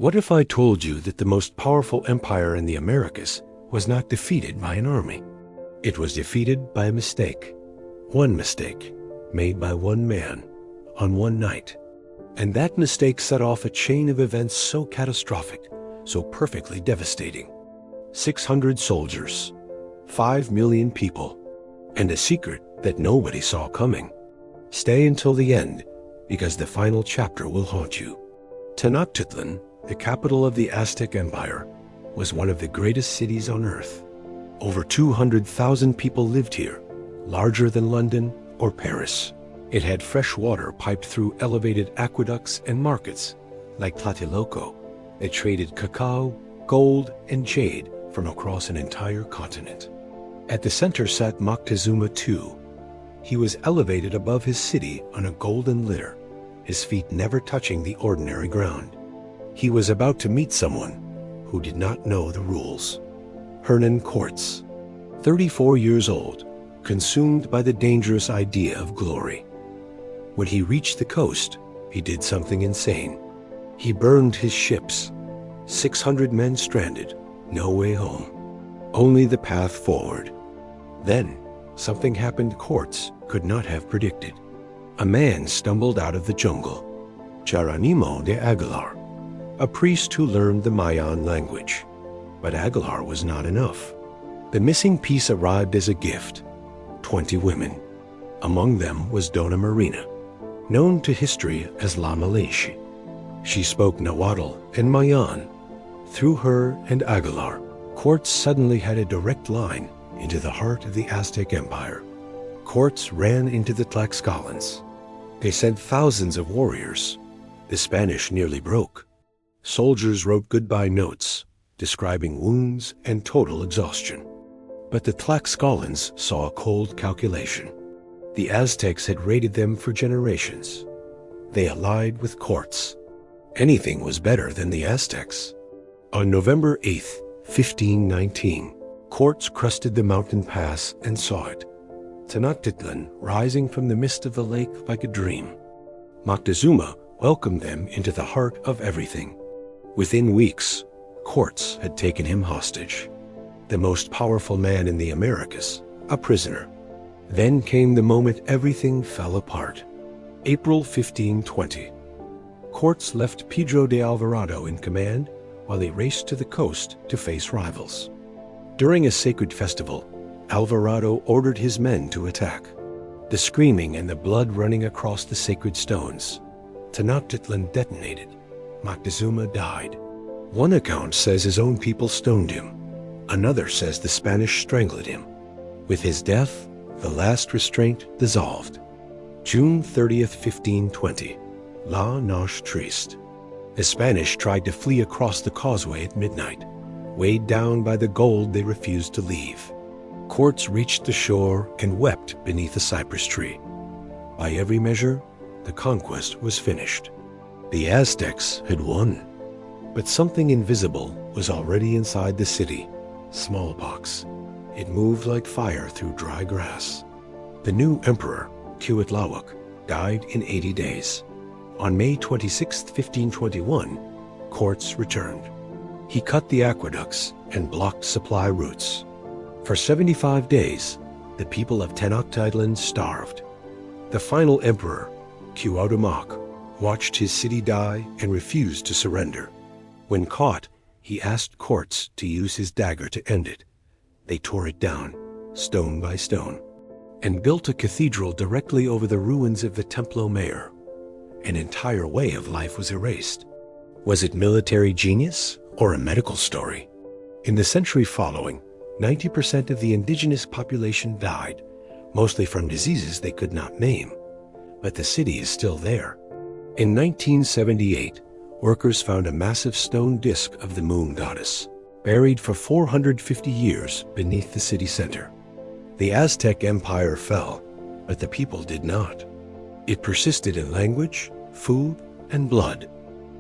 What if I told you that the most powerful empire in the Americas was not defeated by an army? It was defeated by a mistake. One mistake, made by one man, on one night. And that mistake set off a chain of events so catastrophic, so perfectly devastating. 600 soldiers, 5 million people, and a secret that nobody saw coming. Stay until the end, because the final chapter will haunt you. Tenochtitlan, the capital of the Aztec Empire, was one of the greatest cities on earth. Over 200,000 people lived here, larger than London or Paris. It had fresh water piped through elevated aqueducts and markets, like Tlatelolco, that traded cacao, gold, and jade from across an entire continent. At the center sat Moctezuma II. He was elevated above his city on a golden litter, his feet never touching the ordinary ground. He was about to meet someone who did not know the rules. Hernán Cortés, 34 years old, consumed by the dangerous idea of glory. When he reached the coast, he did something insane. He burned his ships. 600 men stranded, no way home. Only the path forward. Then, something happened Cortés could not have predicted. A man stumbled out of the jungle, Geronimo de Aguilar, a priest who learned the Mayan language. But Aguilar was not enough. The missing piece arrived as a gift, 20 women. Among them was Dona Marina, known to history as La Malinche. She spoke Nahuatl and Mayan. Through her and Aguilar, Cortés suddenly had a direct line into the heart of the Aztec Empire. Cortés ran into the Tlaxcalans. They sent thousands of warriors. The Spanish nearly broke. Soldiers wrote goodbye notes, describing wounds and total exhaustion. But the Tlaxcalans saw a cold calculation. The Aztecs had raided them for generations. They allied with Cortés. Anything was better than the Aztecs. On November 8th, 1519, Cortés crested the mountain pass and saw it, Tenochtitlan rising from the mist of the lake like a dream. Moctezuma welcomed them into the heart of everything. Within weeks, Cortés had taken him hostage. The most powerful man in the Americas, a prisoner. Then came the moment everything fell apart. April 1520. Cortés left Pedro de Alvarado in command while he raced to the coast to face rivals. During a sacred festival, Alvarado ordered his men to attack. The screaming and the blood running across the sacred stones. Tenochtitlan detonated. Moctezuma died. One account says his own people stoned him. Another says the Spanish strangled him. With his death, the last restraint dissolved. June 30th, 1520. La Noche Triste. The Spanish tried to flee across the causeway at midnight. Weighed down by the gold, they refused to leave. Cortés reached the shore and wept beneath a cypress tree. By every measure, the conquest was finished. The Aztecs had won. But something invisible was already inside the city. Smallpox. It moved like fire through dry grass. The new emperor, Cuitlahuac, died in 80 days. On May 26, 1521, Cortés returned. He cut the aqueducts and blocked supply routes. For 75 days, the people of Tenochtitlan starved. The final emperor, Cuauhtémoc, watched his city die and refused to surrender. When caught, he asked Cortés to use his dagger to end it. They tore it down, stone by stone, and built a cathedral directly over the ruins of the Templo Mayor. An entire way of life was erased. Was it military genius or a medical story? In the century following, 90% of the indigenous population died, mostly from diseases they could not name. But the city is still there. In 1978, workers found a massive stone disk of the moon goddess, buried for 450 years beneath the city center. The Aztec Empire fell, but the people did not. It persisted in language, food, and blood.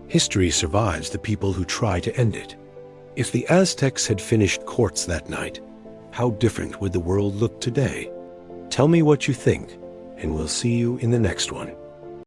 History survives the people who try to end it. If the Aztecs had finished Cortés that night, how different would the world look today? Tell me what you think, and we'll see you in the next one.